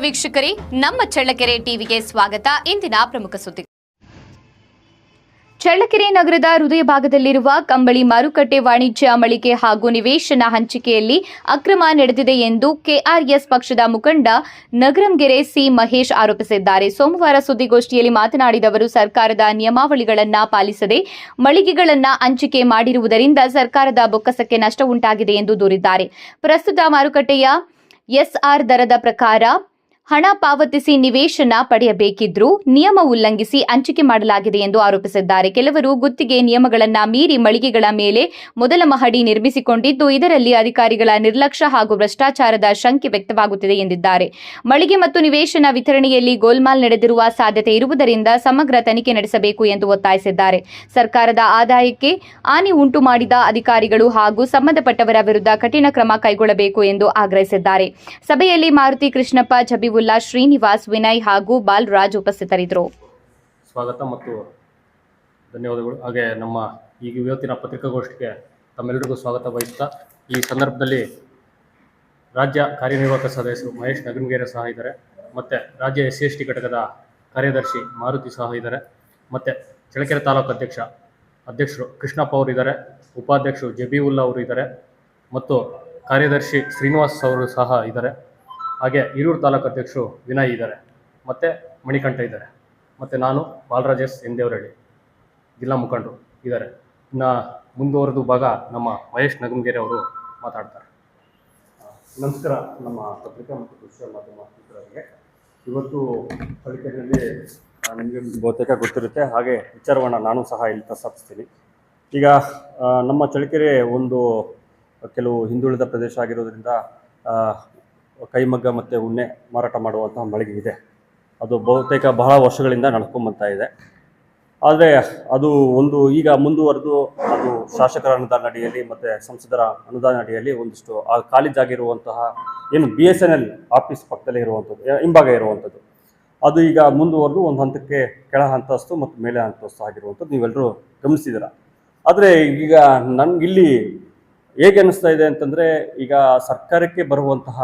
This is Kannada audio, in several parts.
ವೀಕ್ಷಕರೇ, ನಮ್ಮ ಚಳ್ಳಕೆರೆ ಟಿವಿಗೆ ಸ್ವಾಗತ. ಇಂದಿನ ಪ್ರಮುಖ ಸುದ್ದಿ. ಚಳ್ಳಕೆರೆ ನಗರದ ಹೃದಯ ಭಾಗದಲ್ಲಿರುವ ಕಂಬಳಿ ಮಾರುಕಟ್ಟೆ ವಾಣಿಜ್ಯ ಮಳಿಗೆ ಹಾಗೂ ನಿವೇಶನ ಹಂಚಿಕೆಯಲ್ಲಿ ಅಕ್ರಮ ನಡೆದಿದೆ ಎಂದು ಕೆಆರ್ಎಸ್ ಪಕ್ಷದ ಮುಖಂಡ ನಗರಂಗೆರೆ ಸಿ ಮಹೇಶ್ ಆರೋಪಿಸಿದ್ದಾರೆ. ಸೋಮವಾರ ಸುದ್ದಿಗೋಷ್ಠಿಯಲ್ಲಿ ಮಾತನಾಡಿದ ಅವರು, ಸರ್ಕಾರದ ನಿಯಮಾವಳಿಗಳನ್ನು ಪಾಲಿಸದೆ ಮಳಿಗೆಗಳನ್ನು ಹಂಚಿಕೆ ಮಾಡಿರುವುದರಿಂದ ಸರ್ಕಾರದ ಬೊಕ್ಕಸಕ್ಕೆ ನಷ್ಟ ಉಂಟಾಗಿದೆ ಎಂದು ದೂರಿದ್ದಾರೆ. ಪ್ರಸ್ತುತ ಮಾರುಕಟ್ಟೆಯ ಎಸ್ಆರ್ ದರದ ಪ್ರಕಾರ ಹಣ ಪಾವತಿಸಿ ನಿವೇಶನ ಪಡೆಯಬೇಕಿದ್ರೂ ನಿಯಮ ಉಲ್ಲಂಘಿಸಿ ಹಂಚಿಕೆ ಮಾಡಲಾಗಿದೆ ಎಂದು ಆರೋಪಿಸಿದ್ದಾರೆ. ಕೆಲವರು ಗುತ್ತಿಗೆ ನಿಯಮಗಳನ್ನು ಮೀರಿ ಮಳಿಗೆಗಳ ಮೇಲೆ ಮೊದಲ ಮಹಡಿ ನಿರ್ಮಿಸಿಕೊಂಡಿದ್ದು, ಇದರಲ್ಲಿ ಅಧಿಕಾರಿಗಳ ನಿರ್ಲಕ್ಷ್ಯ ಹಾಗೂ ಭ್ರಷ್ಟಾಚಾರದ ಶಂಕೆ ವ್ಯಕ್ತವಾಗುತ್ತಿದೆ ಎಂದಿದ್ದಾರೆ. ಮಳಿಗೆ ಮತ್ತು ನಿವೇಶನ ವಿತರಣೆಯಲ್ಲಿ ಗೋಲ್ಮಾಲ್ ನಡೆದಿರುವ ಸಾಧ್ಯತೆ ಇರುವುದರಿಂದ ಸಮಗ್ರ ತನಿಖೆ ನಡೆಸಬೇಕು ಎಂದು ಒತ್ತಾಯಿಸಿದ್ದಾರೆ. ಸರ್ಕಾರದ ಆದಾಯಕ್ಕೆ ಹಾನಿ ಉಂಟು ಮಾಡಿದ ಅಧಿಕಾರಿಗಳು ಹಾಗೂ ಸಂಬಂಧಪಟ್ಟವರ ವಿರುದ್ಧ ಕಠಿಣ ಕ್ರಮ ಕೈಗೊಳ್ಳಬೇಕು ಎಂದು ಆಗ್ರಹಿಸಿದ್ದಾರೆ. ಸಭೆಯಲ್ಲಿ ಮಾರುತಿ ಕೃಷ್ಣಪ್ಪ, ಜಬೀವುಲ್ಲಾ, ಶ್ರೀನಿವಾಸ್, ವಿನಯ್ ಹಾಗೂ ಬಾಲರಾಜ್ ಉಪಸ್ಥಿತರಿದ್ದರು. ಸ್ವಾಗತ ಮತ್ತು ಧನ್ಯವಾದಗಳು. ಹಾಗೆ ನಮ್ಮ ಈಗ ಇವತ್ತಿನ ಪತ್ರಿಕಾಗೋಷ್ಠಿಗೆ ತಮ್ಮೆಲ್ಲರಿಗೂ ಸ್ವಾಗತ ಬಯಸುತ್ತಾ, ಈ ಸಂದರ್ಭದಲ್ಲಿ ರಾಜ್ಯ ಕಾರ್ಯನಿರ್ವಾಹಕ ಸದಸ್ಯರು ಮಹೇಶ್ ನಗರಂಗೆರೆ ಸಹ ಇದ್ದಾರೆ, ಮತ್ತು ರಾಜ್ಯ SC/ST ಘಟಕದ ಕಾರ್ಯದರ್ಶಿ ಮಾರುತಿ ಸಹ ಇದ್ದಾರೆ, ಮತ್ತು ಚಳ್ಳಕೆರೆ ತಾಲೂಕು ಅಧ್ಯಕ್ಷರು ಕೃಷ್ಣಪ್ಪ ಅವರು ಇದ್ದಾರೆ, ಉಪಾಧ್ಯಕ್ಷರು ಜಬೀವುಲ್ಲಾ ಅವರು ಇದ್ದಾರೆ, ಮತ್ತು ಕಾರ್ಯದರ್ಶಿ ಶ್ರೀನಿವಾಸ್ ಅವರು ಸಹ ಇದ್ದಾರೆ. ಹಾಗೆ ಹಿರಿಯೂರು ತಾಲೂಕು ಅಧ್ಯಕ್ಷರು ವಿನಯ್ ಇದ್ದಾರೆ, ಮತ್ತು ಮಣಿಕಂಠ ಇದ್ದಾರೆ, ಮತ್ತು ನಾನು ಬಾಲರಾಜ್ ಎಸ್ ಎಂದೇವರಹಳ್ಳಿ ಜಿಲ್ಲಾ ಮುಖಂಡರು ಇದ್ದಾರೆ. ಇನ್ನು ಮುಂದುವರೆದು ಭಾಗ ನಮ್ಮ ಮಹೇಶ್ ನಗರಂಗೆರೆ ಅವರು ಮಾತಾಡ್ತಾರೆ. ನಮಸ್ಕಾರ ನಮ್ಮ ಪತ್ರಿಕಾ ಮತ್ತು ದೃಶ್ಯ ಮಾಧ್ಯಮ ಮಿತ್ರರಿಗೆ. ಇವತ್ತು ಚಳ್ಳಕೆರೆಯಲ್ಲಿ ನಿಮಗೆ ಬಹುತೇಕ ಗೊತ್ತಿರುತ್ತೆ, ಹಾಗೆ ವಿಚಾರವನ್ನು ನಾನು ಸಹ ಇಲ್ಲಿ ಪ್ರಸ್ತಾಪಿಸ್ತೀನಿ. ಈಗ ನಮ್ಮ ಚಳ್ಳಕೆರೆ ಒಂದು ಕೆಲವು ಹಿಂದುಳಿದ ಪ್ರದೇಶ ಆಗಿರೋದ್ರಿಂದ ಕೈಮಗ್ಗ ಮತ್ತು ಉಣ್ಣೆ ಮಾರಾಟ ಮಾಡುವಂಥ ಮಳಿಗೆ ಇದೆ. ಅದು ಬಹುತೇಕ ಬಹಳ ವರ್ಷಗಳಿಂದ ನಡ್ಕೊಂಬರ್ತಾ ಇದೆ. ಆದರೆ ಅದು ಒಂದು ಈಗ ಮುಂದುವರೆದು ಅದು ಶಾಸಕರ ಅನುದಾನ ಅಡಿಯಲ್ಲಿ ಮತ್ತು ಸಂಸದರ ಅನುದಾನ ಅಡಿಯಲ್ಲಿ ಒಂದಿಷ್ಟು ಆ ಖಾಲಿ ಜಾಗ ಇರುವಂತಹ ಏನು BSNL ಆಫೀಸ್ ಪಕ್ಕದಲ್ಲೇ ಇರುವಂಥದ್ದು, ಹಿಂಭಾಗ ಇರುವಂಥದ್ದು, ಅದು ಈಗ ಮುಂದುವರೆದು ಒಂದು ಹಂತಕ್ಕೆ ಕೆಳ ಅಂತಸ್ತು ಮತ್ತು ಮೇಲೆ ಅಂತಸ್ತು ಆಗಿರುವಂಥದ್ದು ನೀವೆಲ್ಲರೂ ಗಮನಿಸಿದ್ದೀರ. ಆದರೆ ಈಗ ನನಗಿಲ್ಲಿ ಹೇಗೆ ಅನ್ನಿಸ್ತಾ ಇದೆ ಅಂತಂದರೆ, ಈಗ ಸರ್ಕಾರಕ್ಕೆ ಬರುವಂತಹ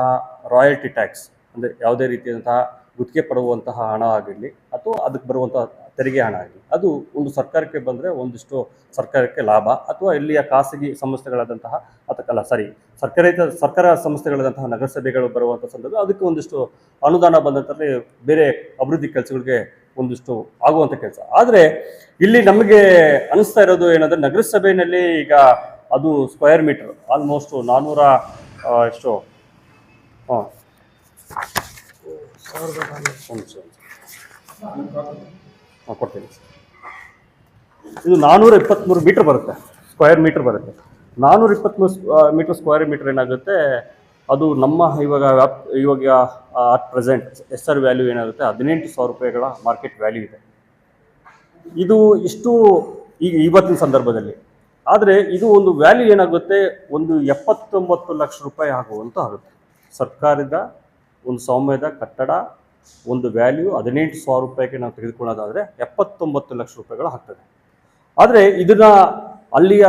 ರಾಯಲ್ಟಿ ಟ್ಯಾಕ್ಸ್ ಅಂದರೆ ಯಾವುದೇ ರೀತಿಯಾದಂತಹ ಗುತ್ತಿಗೆ ಪಡುವಂತಹ ಹಣ ಆಗಿರಲಿ ಅಥವಾ ಅದಕ್ಕೆ ಬರುವಂತಹ ತೆರಿಗೆ ಹಣ ಆಗಲಿ, ಅದು ಒಂದು ಸರ್ಕಾರಕ್ಕೆ ಬಂದರೆ ಒಂದಿಷ್ಟು ಸರ್ಕಾರಕ್ಕೆ ಲಾಭ, ಅಥವಾ ಇಲ್ಲಿಯ ಖಾಸಗಿ ಸಂಸ್ಥೆಗಳಾದಂತಹ ಸರ್ಕಾರ ಸಂಸ್ಥೆಗಳಾದಂತಹ ನಗರಸಭೆಗಳು ಬರುವಂಥ ಸಂದರ್ಭ ಅದಕ್ಕೆ ಒಂದಿಷ್ಟು ಅನುದಾನ ಬಂದಂಥಲ್ಲಿ ಬೇರೆ ಅಭಿವೃದ್ಧಿ ಕೆಲಸಗಳಿಗೆ ಒಂದಿಷ್ಟು ಆಗುವಂಥ ಕೆಲಸ. ಆದರೆ ಇಲ್ಲಿ ನಮಗೆ ಅನಿಸ್ತಾ ಇರೋದು ಏನಂದರೆ, ನಗರಸಭೆಯಲ್ಲಿ ಈಗ ಅದು ಸ್ಕ್ವೇರ್ ಮೀಟರ್ ಆಲ್ಮೋಸ್ಟ್ 400 ಎಷ್ಟು ಕೊಡ್ತೀನಿ. ಇದು 423 ಮೀಟರ್ ಬರುತ್ತೆ, ಸ್ಕ್ವೇರ್ ಮೀಟರ್ ಬರುತ್ತೆ. 423 ಮೀಟರ್ ಸ್ಕ್ವೇರ್ ಮೀಟರ್ ಏನಾಗುತ್ತೆ, ಅದು ನಮ್ಮ ಇವಾಗ ಅಟ್ ಪ್ರೆಸೆಂಟ್ SR ವ್ಯಾಲ್ಯೂ ಏನಾಗುತ್ತೆ 18,000 ರೂಪಾಯಿಗಳ ಮಾರ್ಕೆಟ್ ವ್ಯಾಲ್ಯೂ ಇದೆ. ಇದು ಇಷ್ಟು ಈಗ ಇವತ್ತಿನ ಸಂದರ್ಭದಲ್ಲಿ. ಆದರೆ ಇದು ಒಂದು ವ್ಯಾಲ್ಯೂ ಏನಾಗುತ್ತೆ, ಒಂದು 79 ಲಕ್ಷ ರೂಪಾಯಿ ಆಗುವಂತ ಆಗುತ್ತೆ. ಸರ್ಕಾರದ ಒಂದು ಸೌಮ್ಯದ ಕಟ್ಟಡ ಒಂದು ವ್ಯಾಲ್ಯೂ 18,000 ರೂಪಾಯಿಗೆ ನಾವು ತೆಗೆದುಕೊಳ್ಳೋದಾದರೆ 79 ಲಕ್ಷ ರೂಪಾಯಿಗಳು ಆಗ್ತದೆ. ಆದರೆ ಇದನ್ನ ಅಲ್ಲಿಯ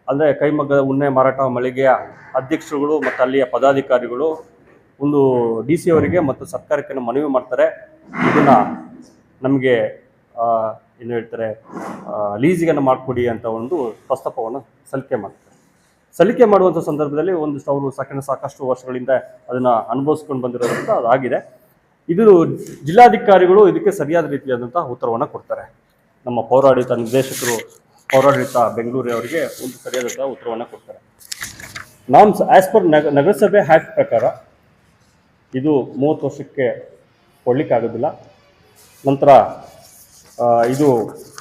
ಅಂದರೆ ಕೈಮಗ್ಗದ ಉಣ್ಣೆ ಮಾರಾಟ ಮಳಿಗೆಯ ಅಧ್ಯಕ್ಷರುಗಳು ಮತ್ತು ಅಲ್ಲಿಯ ಪದಾಧಿಕಾರಿಗಳು ಒಂದು DC ಅವರಿಗೆ ಮತ್ತು ಸರ್ಕಾರಕ್ಕೆ ಮನವಿ ಮಾಡ್ತಾರೆ, ಇದನ್ನು ನಮಗೆ ಏನು ಹೇಳ್ತಾರೆ ಲೀಸಿಗನ್ನು ಮಾಡಿಕೊಡಿ ಅಂತ ಒಂದು ಪ್ರಸ್ತಾಪವನ್ನು ಸಲ್ಲಿಕೆ ಮಾಡುವಂಥ ಸಂದರ್ಭದಲ್ಲಿ ಒಂದಿಷ್ಟು ಅವರು ಸಾಕಷ್ಟು ವರ್ಷಗಳಿಂದ ಅದನ್ನು ಅನುಭವಿಸ್ಕೊಂಡು ಬಂದಿರೋದ್ರಿಂದ ಅದಾಗಿದೆ. ಇದು ಜಿಲ್ಲಾಧಿಕಾರಿಗಳು ಇದಕ್ಕೆ ಸರಿಯಾದ ರೀತಿಯಾದಂಥ ಉತ್ತರವನ್ನು ಕೊಡ್ತಾರೆ. ನಮ್ಮ ಪೌರಾಡಳಿತ ನಿರ್ದೇಶಕರು ಪೌರಾಡಳಿತ ಬೆಂಗಳೂರು ಅವರಿಗೆ ಒಂದು ಸರಿಯಾದಂಥ ಉತ್ತರವನ್ನು ಕೊಡ್ತಾರೆ. ನಾಮ್ಸ್ ಆ್ಯಸ್ ಪರ್ ನಗರಸಭೆ ಆ್ಯಕ್ಟ್ ಪ್ರಕಾರ ಇದು 30 ವರ್ಷಕ್ಕೆ ಕೊಡಲಿಕ್ಕಾಗೋದಿಲ್ಲ. ನಂತರ ಇದು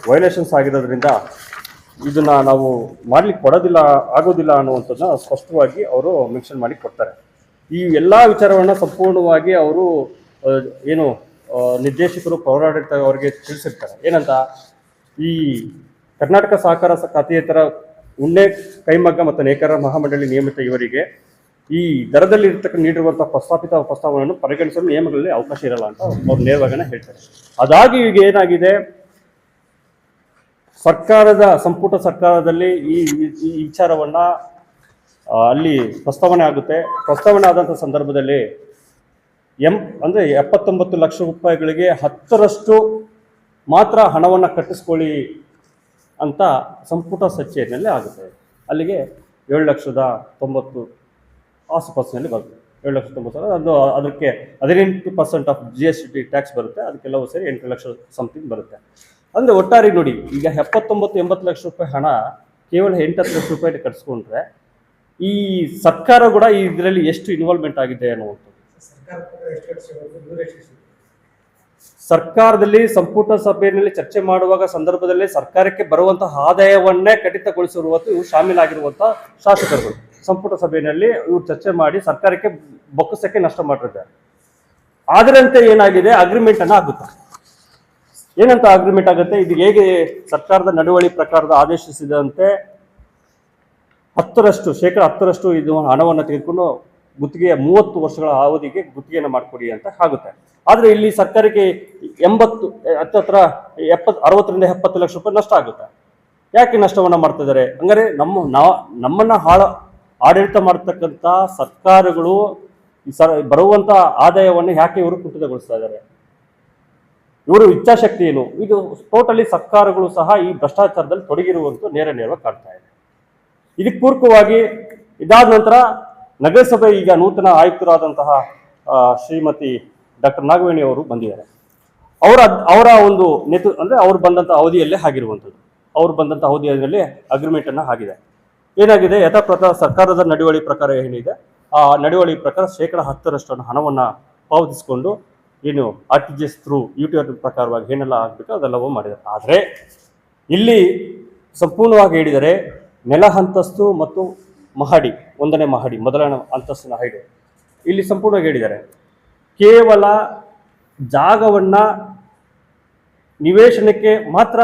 ವೈಲೇಷನ್ಸ್ ಆಗಿರೋದ್ರಿಂದ ಇದನ್ನು ನಾವು ಮಾಡಲಿಕ್ಕೆ ಆಗೋದಿಲ್ಲ ಅನ್ನುವಂಥದ್ದನ್ನ ಸ್ಪಷ್ಟವಾಗಿ ಅವರು ಮೆನ್ಷನ್ ಮಾಡಿ ಕೊಡ್ತಾರೆ. ಈ ಎಲ್ಲ ವಿಚಾರವನ್ನು ಸಂಪೂರ್ಣವಾಗಿ ಅವರು ಏನು ನಿರ್ದೇಶಕರು ಪೌರಾಡಳಿತ ಅವರಿಗೆ ತಿಳಿಸಿರ್ತಾರೆ. ಏನಂತ, ಈ ಕರ್ನಾಟಕ ಸಹಕಾರ ಖಾತೆಯೇತರ ಉಣ್ಣೆ ಕೈಮಗ್ಗ ಮತ್ತು ನೇಕಾರ ಮಹಾಮಂಡಳಿ ನಿಯಮಿತ ಇವರಿಗೆ ಈ ದರದಲ್ಲಿ ನೀಡಿರುವಂಥ ಪ್ರಸ್ತಾವನೆಯನ್ನು ಪರಿಗಣಿಸಲು ನಿಯಮಗಳಲ್ಲಿ ಅವಕಾಶ ಇರಲ್ಲ ಅಂತ ಅವ್ರು ನೇರವಾಗನೇ ಹೇಳ್ತಾರೆ. ಅದಾಗಿ ಈಗ ಏನಾಗಿದೆ, ಸಂಪುಟ ಸರ್ಕಾರದಲ್ಲಿ ಈ ವಿಚಾರವನ್ನು ಅಲ್ಲಿ ಪ್ರಸ್ತಾವನೆ ಆಗುತ್ತೆ. ಪ್ರಸ್ತಾವನೆ ಆದಂಥ ಸಂದರ್ಭದಲ್ಲಿ ಅಂದರೆ 79 ಲಕ್ಷ ರೂಪಾಯಿಗಳಿಗೆ 10ರಷ್ಟು ಮಾತ್ರ ಹಣವನ್ನು ಕಟ್ಟಿಸ್ಕೊಳ್ಳಿ ಅಂತ ಸಂಪುಟ ಸಚೇರಿನಲ್ಲಿ ಆಗುತ್ತೆ. ಅಲ್ಲಿಗೆ 7,90,000 ಆಸುಪಾಸಿನಲ್ಲಿ ಬರುತ್ತೆ. 7,90,000 ಅದು ಅದಕ್ಕೆ 18% ಆಫ್ GST ಟ್ಯಾಕ್ಸ್ ಬರುತ್ತೆ. ಅದಕ್ಕೆಲ್ಲವೂ ಸೇರಿ 8 ಲಕ್ಷ ಸಮಥಿಂಗ್ ಬರುತ್ತೆ. ಅಂದರೆ ಒಟ್ಟಾರೆ ನೋಡಿ, ಈಗ 79-80 ಲಕ್ಷ ರೂಪಾಯಿ ಹಣ ಕೇವಲ 8-10 ಲಕ್ಷ ರೂಪಾಯಿ ಕಟ್ಸ್ಕೊಂಡ್ರೆ ಈ ಸರ್ಕಾರ ಕೂಡ ಇದರಲ್ಲಿ ಎಷ್ಟು ಇನ್ವಾಲ್ವ್ಮೆಂಟ್ ಆಗಿದೆ ಅನ್ನುವಂಥದ್ದು. ಸರ್ಕಾರದಲ್ಲಿ ಸಂಪುಟ ಸಭೆಯಲ್ಲಿ ಚರ್ಚೆ ಮಾಡುವಾಗ ಸಂದರ್ಭದಲ್ಲಿ ಸರ್ಕಾರಕ್ಕೆ ಬರುವಂತಹ ಆದಾಯವನ್ನೇ ಕಡಿತಗೊಳಿಸಿರುವಂಥ ಇವು ಶಾಮೀಲಾಗಿರುವಂತಹ ಶಾಸಕರುಗಳು ಸಂಪುಟ ಸಭೆಯಲ್ಲಿ ಇವರು ಚರ್ಚೆ ಮಾಡಿ ಸರ್ಕಾರಕ್ಕೆ ಬೊಕ್ಕಸಕ್ಕೆ ನಷ್ಟ ಮಾಡಿದ್ದಾರೆ. ಅದರಂತೆ ಏನಾಗಿದೆ, ಅಗ್ರಿಮೆಂಟ್ ಅನ್ನ ಆಗುತ್ತೆ. ಏನಂತ ಅಗ್ರಿಮೆಂಟ್ ಆಗುತ್ತೆ, ಇದು ಹೇಗೆ ಸರ್ಕಾರದ ನಡವಳಿ ಪ್ರಕಾರದ ಆದೇಶಿಸಿದಂತೆ 10% ಇದು ಹಣವನ್ನು ತೆಗೆದುಕೊಂಡು ಗುತ್ತಿಗೆಯ 30 ವರ್ಷಗಳ ಅವಧಿಗೆ ಗುತ್ತಿಗೆಯನ್ನು ಮಾಡಿಕೊಡಿ ಅಂತ ಆಗುತ್ತೆ. ಆದರೆ ಇಲ್ಲಿ ಸರ್ಕಾರಕ್ಕೆ 60-70 ಲಕ್ಷ ರೂಪಾಯಿ ನಷ್ಟ ಆಗುತ್ತೆ. ಯಾಕೆ ನಷ್ಟವನ್ನು ಮಾಡ್ತಾ ಇದ್ದಾರೆ? ಹಂಗಾರೆ ನಮ್ಮನ್ನ ಆಡಳಿತ ಮಾಡ್ತಕ್ಕಂಥ ಸರ್ಕಾರಗಳು ಬರುವಂತ ಆದಾಯವನ್ನು ಯಾಕೆ ಇವರು ಕುಂಠಿತಗೊಳಿಸ್ತಾ ಇದ್ದಾರೆ? ಇವರು ಇಚ್ಛಾಶಕ್ತಿ ಏನು? ಇದು ಟೋಟಲಿ ಸರ್ಕಾರಗಳು ಸಹ ಈ ಭ್ರಷ್ಟಾಚಾರದಲ್ಲಿ ತೊಡಗಿರುವಂತ ನೇರವಾಗಿ ಕಾಣ್ತಾ ಇದೆ. ಇದಕ್ಕೆ ಪೂರಕವಾಗಿ ಇದಾದ ನಂತರ ನಗರಸಭೆ ಈಗ ನೂತನ ಆಯುಕ್ತರಾದಂತಹ ಶ್ರೀಮತಿ ಡಾಕ್ಟರ್ ನಾಗವೇಣಿ ಅವರು ಬಂದಿದ್ದಾರೆ. ಅವರ ಒಂದು ಅಂದ್ರೆ ಅವ್ರು ಬಂದಂತ ಅವಧಿಯಲ್ಲೇ ಆಗಿರುವಂಥದ್ದು. ಅವ್ರು ಬಂದಂತ ಅವಧಿಯಲ್ಲಿ ಅಗ್ರಿಮೆಂಟ್ ಅನ್ನ ಆಗಿದೆ. ಏನಾಗಿದೆ, ಯಥಾಪ್ರಥ ಸರ್ಕಾರದ ನಡವಳಿ ಪ್ರಕಾರ ಏನಿದೆ ಆ ನಡವಳಿ ಪ್ರಕಾರ 10% ಹಣವನ್ನ ಪಾವತಿಸಿಕೊಂಡು ಏನು RTGS ಥ್ರೂ UTR ಪ್ರಕಾರವಾಗಿ ಏನೆಲ್ಲ ಆಗಬೇಕು ಅದೆಲ್ಲವೂ ಮಾಡಿದ್ದಾರೆ. ಆದರೆ ಇಲ್ಲಿ ಸಂಪೂರ್ಣವಾಗಿ ಹೇಳಿದರೆ ನೆಲ ಅಂತಸ್ತು ಮತ್ತು ಮಹಡಿ, 1ನೇ ಮಹಡಿ, ಮೊದಲನೇ ಅಂತಸ್ತಿನ ಹೈಡು ಇಲ್ಲಿ ಸಂಪೂರ್ಣವಾಗಿ ಹೇಳಿದ್ದಾರೆ. ಕೇವಲ ಜಾಗವನ್ನ ನಿವೇಶನಕ್ಕೆ ಮಾತ್ರ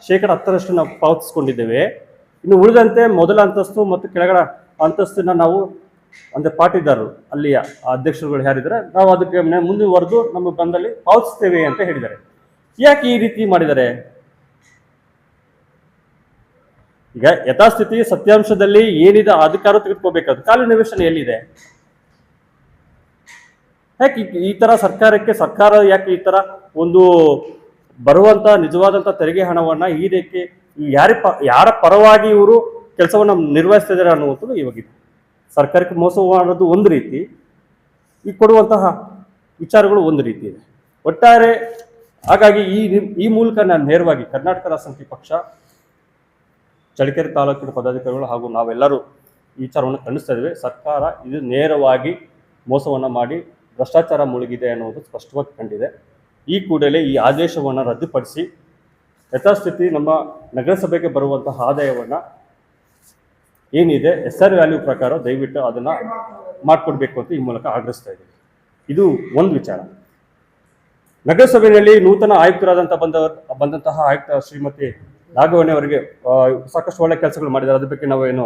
10% ನಾವು ಪಾವತಿಸಿಕೊಂಡಿದ್ದೇವೆ. ಇನ್ನು ಉಳಿದಂತೆ ಮೊದಲ ಅಂತಸ್ತು ಮತ್ತು ಕೆಳಗಡೆ ಅಂತಸ್ತಿನ ನಾವು ಅಂದರೆ ಪಾಟಿದಾರರು ಅಲ್ಲಿಯ ಅಧ್ಯಕ್ಷರುಗಳು ಯಾರಿದ್ದಾರೆ ನಾವು ಅದಕ್ಕೆ ಮುಂದುವರೆದು ನಮ್ಮ ಬಂದಲ್ಲಿ ಪಾವತಿಸ್ತೇವೆ ಅಂತ ಹೇಳಿದ್ದಾರೆ. ಯಾಕೆ ಈ ರೀತಿ ಮಾಡಿದ್ದಾರೆ? ಈಗ ಯಥಾಸ್ಥಿತಿ ಸತ್ಯಾಂಶದಲ್ಲಿ ಏನಿದೆ ಅಧಿಕಾರ ತೆಗೆದುಕೋಬೇಕಾದ್ರು ಕಾಲು ನಿವೇಶನ ಎಲ್ಲಿದೆ? ಯಾಕೆ ಈ ತರ ಸರ್ಕಾರ ಯಾಕೆ ಈ ತರ ಒಂದು ಬರುವಂತ ನಿಜವಾದಂತ ತೆರಿಗೆ ಹಣವನ್ನ ಈ ರೀತಿ ಯಾರ ಪರವಾಗಿ ಇವರು ಕೆಲಸವನ್ನ ನಿರ್ವಹಿಸ್ತಾ ಇದ್ದಾರೆ ಅನ್ನುವಂಥದ್ದು ಇವಾಗಿದೆ. ಸರ್ಕಾರಕ್ಕೆ ಮೋಸ ಮಾಡೋದು ಒಂದು ರೀತಿ, ಈ ಕೊಡುವಂತಹ ವಿಚಾರಗಳು ಒಂದು ರೀತಿ ಇದೆ ಒಟ್ಟಾರೆ. ಹಾಗಾಗಿ ಈ ಮೂಲಕ ನಾನು ನೇರವಾಗಿ ಕರ್ನಾಟಕ ರಾಷ್ಟ್ರ ಸಮಿತಿ ಪಕ್ಷ, ಚಳ್ಳಕೆರೆ ತಾಲೂಕಿನ ಪದಾಧಿಕಾರಿಗಳು ಹಾಗೂ ನಾವೆಲ್ಲರೂ ಈ ವಿಚಾರವನ್ನು ಖಂಡಿಸ್ತಾ ಇದ್ದೇವೆ. ಸರ್ಕಾರ ಇದು ನೇರವಾಗಿ ಮೋಸವನ್ನು ಮಾಡಿ ಭ್ರಷ್ಟಾಚಾರ ಮುಳುಗಿದೆ ಅನ್ನೋದು ಸ್ಪಷ್ಟವಾಗಿ ಕಂಡಿದೆ. ಈ ಕೂಡಲೇ ಈ ಆದೇಶವನ್ನು ರದ್ದುಪಡಿಸಿ ಯಥಾಸ್ಥಿತಿ ನಮ್ಮ ನಗರಸಭೆಗೆ ಬರುವಂತಹ ಆದಾಯವನ್ನು ಏನಿದೆ SR ವ್ಯಾಲ್ಯೂ ಪ್ರಕಾರ ದಯವಿಟ್ಟು ಅದನ್ನು ಮಾಡಿಕೊಡ್ಬೇಕು ಅಂತ ಈ ಮೂಲಕ ಆಗ್ರಹಿಸ್ತಾ ಇದ್ದೀವಿ. ಇದು ಒಂದು ವಿಚಾರ. ನಗರಸಭೆಯಲ್ಲಿ ನೂತನ ಬಂದಂತಹ ಆಯುಕ್ತ ಶ್ರೀಮತಿ ನಾಗವೇಣಿ ಅವರಿಗೆ ಸಾಕಷ್ಟು ಒಳ್ಳೆ ಕೆಲಸಗಳು ಮಾಡಿದ್ದಾರೆ. ಅದ್ರ ಬಗ್ಗೆ ನಾವೇನು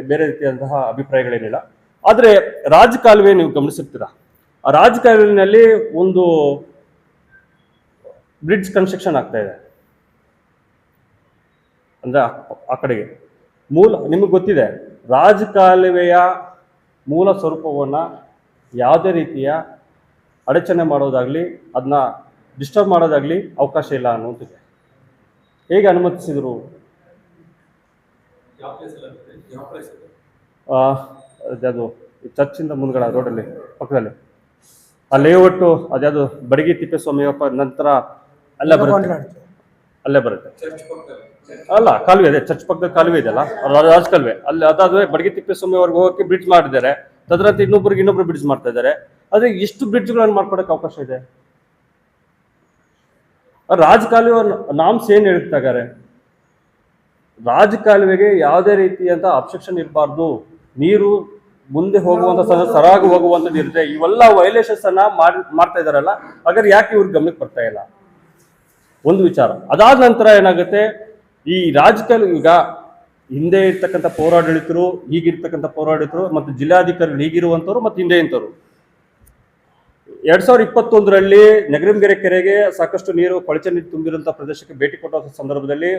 ಬೇರೆ ರೀತಿಯಾದಂತಹ ಅಭಿಪ್ರಾಯಗಳೇನಿಲ್ಲ. ಆದರೆ ರಾಜಕಾಲುವೆ ನೀವು ಗಮನಿಸಿರ್ತೀರ, ಆ ರಾಜಕಾಲುವೆನಲ್ಲಿ ಒಂದು ಬ್ರಿಡ್ಜ್ ಕನ್ಸ್ಟ್ರಕ್ಷನ್ ಆಗ್ತಾ ಇದೆ. ಅಂದ್ರೆ ಆ ಕಡೆಗೆ ನಿಮಗೆ ಗೊತ್ತಿದೆ, ರಾಜಕಾಲುವೆಯ ಮೂಲ ಸ್ವರೂಪವನ್ನು ಯಾವುದೇ ರೀತಿಯ ಅಡಚಣೆ ಮಾಡೋದಾಗ್ಲಿ ಅದನ್ನ ಡಿಸ್ಟರ್ಬ್ ಮಾಡೋದಾಗ್ಲಿ ಅವಕಾಶ ಇಲ್ಲ ಅನ್ನುವಂಥದ್ದು. ಹೇಗೆ ಅನುಮತಿಸಿದರು? ಅದ್ಯಾವುದು ಚರ್ಚಿಂದ ಮುಂದ್ಗಡೆ ರೋಡಲ್ಲಿ ಪಕ್ಕದಲ್ಲಿ ಆ ಲೇಔಟು ಅದ್ಯಾವುದು ಬಡಗಿ ತಿಪ್ಪೇಸ್ವಾಮಿಯಪ್ಪ ನಂತರ ಅಲ್ಲೇ ಬರುತ್ತೆ ಅಲ್ಲ ಕಾಲುವೆ ಇದೆ, ಚರ್ಚ್ ಪಕ್ಕದ ಕಾಲುವೆ ಇದೆಯಲ್ಲ ರಾಜ ಕಾಲುವೆ, ಅಲ್ಲಿ ಅದಾದ್ರೆ ಬಡಗಿ ತಿಪ್ಪೇಸ್ವಾಮಿ ಅವ್ರಿಗೆ ಹೋಗೋಕ್ಕೆ ಬ್ರಿಡ್ಜ್ ಮಾಡಿದ್ದಾರೆ. ತದರಂತೆ ಇನ್ನೊಬ್ರು ಬ್ರಿಡ್ಜ್ ಮಾಡ್ತಾ ಇದ್ದಾರೆ. ಆದ್ರೆ ಎಷ್ಟು ಬ್ರಿಡ್ಜ್ಗಳನ್ನು ಮಾಡ್ಕೊಡಕ್ಕೆ ಅವಕಾಶ ಇದೆ? ರಾಜಕಾಲುವೆ ನಾಮ್ಸ್ ಏನ್ ಹೇಳ್ತಾಗಾರೆ, ರಾಜಕಾಲುವೆಗೆ ಯಾವುದೇ ರೀತಿಯಂತ ಅಬ್ಸ್ಟ್ರಕ್ಷನ್ ಇರಬಾರ್ದು, ನೀರು ಮುಂದೆ ಹೋಗುವಂತ ಸರಾಗಿ ಹೋಗುವಂಥದ್ದು ಇರುತ್ತೆ. ಇವೆಲ್ಲ ವೈಲೇಷನ್ಸ್ ಅನ್ನ ಮಾಡ್ತಾ ಇದಾರಲ್ಲ, ಹಾಗಾದ್ರೆ ಯಾಕೆ ಇವ್ರಿಗೆ ಗಮನಕ್ಕೆ ಬರ್ತಾ ಇಲ್ಲ? ಒಂದು ವಿಚಾರ. ಅದಾದ ನಂತರ ಏನಾಗುತ್ತೆ, ಈ ರಾಜಕಾಲುವೆ ಈಗ ಹಿಂದೆ ಇರ್ತಕ್ಕಂಥ ಪೌರಾಡಳಿತರು, ಈಗಿರ್ತಕ್ಕಂಥ ಪೌರಾಡಳಿತರು ಮತ್ತು ಜಿಲ್ಲಾಧಿಕಾರಿಗಳು ಈಗಿರುವಂಥವ್ರು ಮತ್ತು ಹಿಂದೆ ಇಂಥವ್ರು 2021ರಲ್ಲಿ ನಗರಂಗೆರೆ ಕೆರೆಗೆ ಸಾಕಷ್ಟು ನೀರು ಕೊಳಚೆ ನೀರು ತುಂಬಿರುವಂತಹ ಪ್ರದೇಶಕ್ಕೆ ಭೇಟಿ ಕೊಟ್ಟ ಸಂದರ್ಭದಲ್ಲಿ